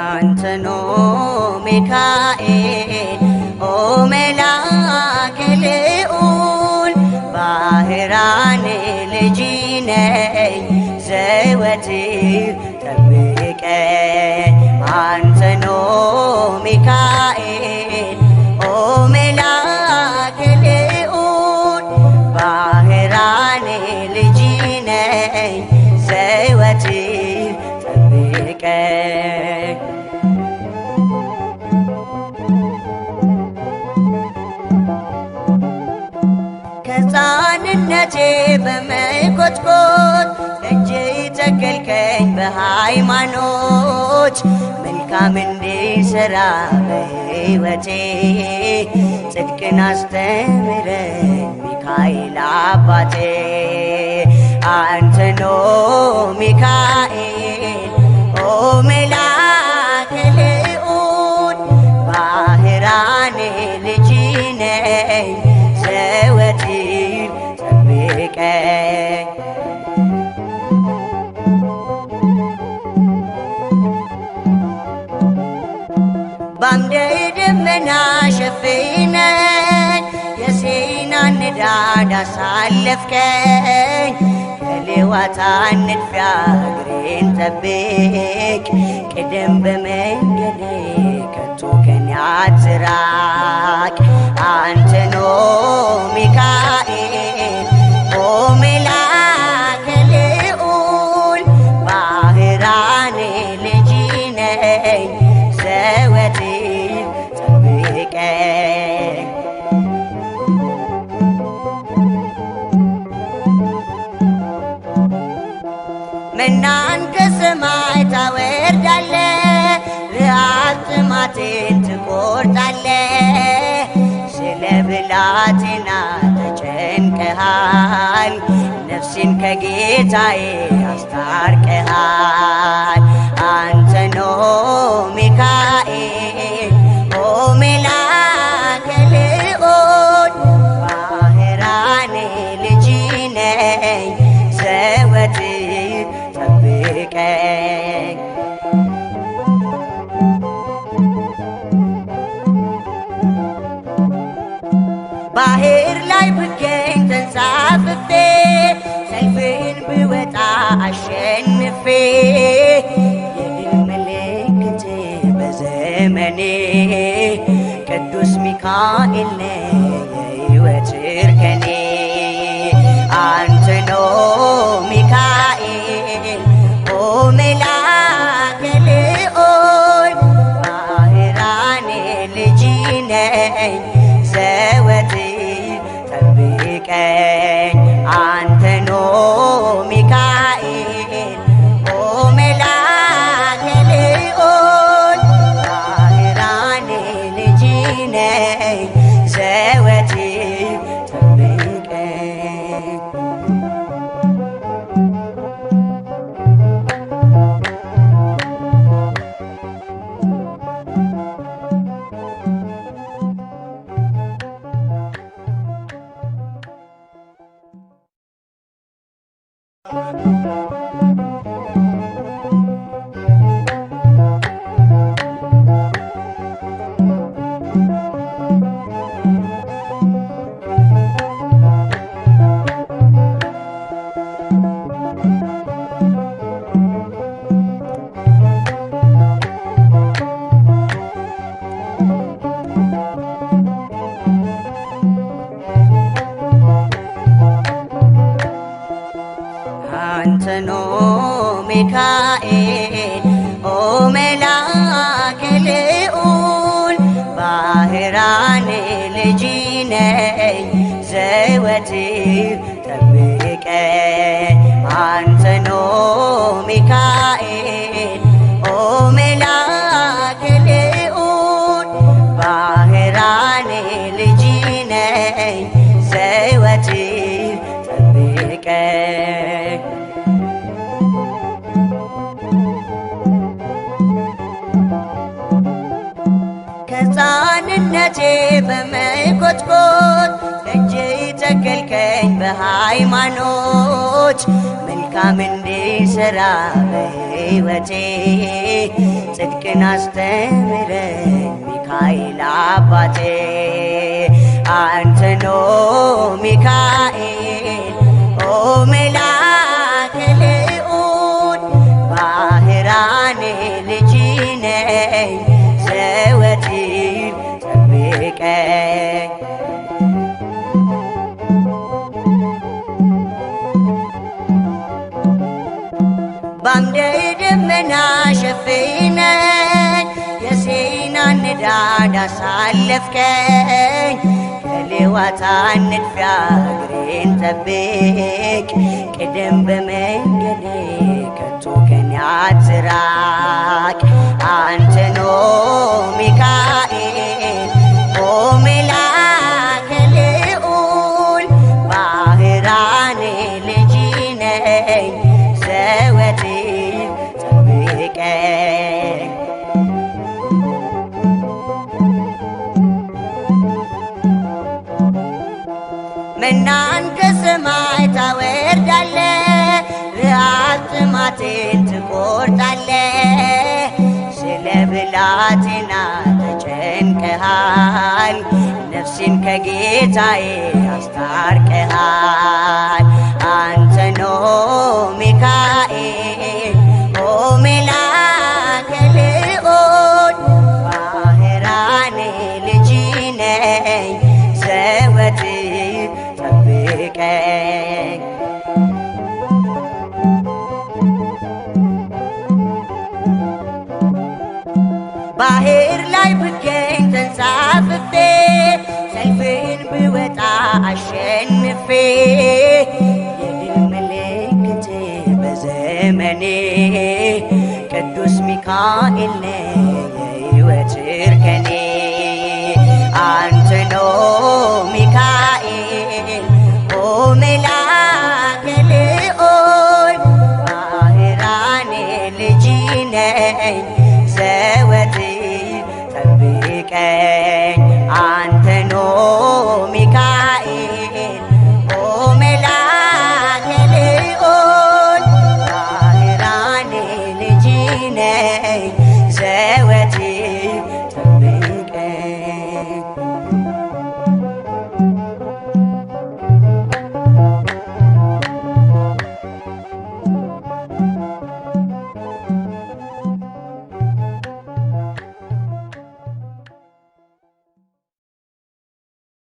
አንተኖ ሚካኤል ኦ መላከ ልዑል ባህራን ልጅ ነኝ ዘወትር ጠብቀኝ። አንተኖ ሚካኤል ኦ መላከ ልዑል ባህራን ልጅ ነኝ ዘወትር ጠብቀኝ። ከሕፃንነቴ በመኮትኮት እጅ ተከልከኝ በሃይማኖት መልካም እንድሠራ በሕይወቴ ጽድቅን አስተምረኝ ሚካኤል አባቴ። አንተኖ ሚካኤል ኦ መላከ ልዑል ባህራን ልጅ ነኝ ዘወትር ጠብቀኝ። በአምደ ደመና ሸፍነኝ የሲናን ንዳድ አሳለፍከኝ። ከሌዋታን ንድፊያ እግሬን ጠብቅ ቅደም በመንገዴ ከቶ ከኔ አትራቅ። አንተኖ ሚካኤል ኦ መላከ ልዑል ባህራን ልጅ ነኝ ዘወትር ጠብቀኝ። መናን ከሰማይ ታወርዳለህ ረሃብ ጥማቴን ትቆርጣለህ። ስለ ብላቴና ተጨንቀሃል ነፍሴን ከጌታዬ አስታርቀሃል። አንተኖ ሚካኤል ኦ መላከ ልዑል ባህራን ልጅ ነኝ ዘወትር ጠብቀኝ። ባህር ላይ ብገኝ ተንሳፍፌ ሰልፍን ብወጣ አሸንፌ የድል ምልክቴ በዘመኔ ቅዱስ ሚካኤል ነህ የሕይወት እርከኔ። አንተኖ ሚካኤል ኦ መላከ ልዑል ባህራን ልጅ ነኝ ዘወትር ጠብቀኝ። አንተኖ ሚካኤል ኦ መላከ ልዑል ባህራን ልጅ ነኝ ማንነቴ በመኮትኮት እጄ ተከልከኝ በሃይማኖት መልካም እንዲሰራ በሕይወቴ ጽድቅን አስተምረኝ ሚካኤል አባቴ አንተኖ ሚካኤል ኦ መላከ ልዑል ባህራኔ ልጅ ነኝ ዘወትር ጠብቀኝ በአምደ ደመና ሸፍነኝ የሲናን ንዳድ አሳለፍከኝ ከሌዋታን ንድፊያ እግሬን ጠብቅ ቅደም በመንገዴ ከቶ ከኔ አትራቅ አንተኖ ሚካኤል ኦ መላከ ልዑል ባህራኔ ልጅ ነኝ ዘወትር ጠብቀኝ መናን ከሰማይ ታወርዳለ ረሃብ ጥማቴን ትቆርጣለ ስለ ብላቴና ተጨንቀሃል ነፍሴን ከጌታዬ አስታርቀሃል አንተኖ ሚካኤል ኦ መላከ ልዑል ባህራኔ ልጅ ነኝ ዘወትር ጠብቀኝ ባህር ላይ ብገኝ ተንሳፍፌ ሰልፍን ብወጣ አሸንፌ የድል ምልክት በዘመኔ ቅዱስ ሚካኤል ነህ የሕይወት እርከኔ አንተኖ ሚካኤል ኦ መላከ ልዑል ባህራኔ ልጅ ነኝ ዘወትር ጠብቀኝ አንተኖ ሚካኤል ኦ መላከ ልዑል ባህራኔ ልጅ ነኝ ዘወትር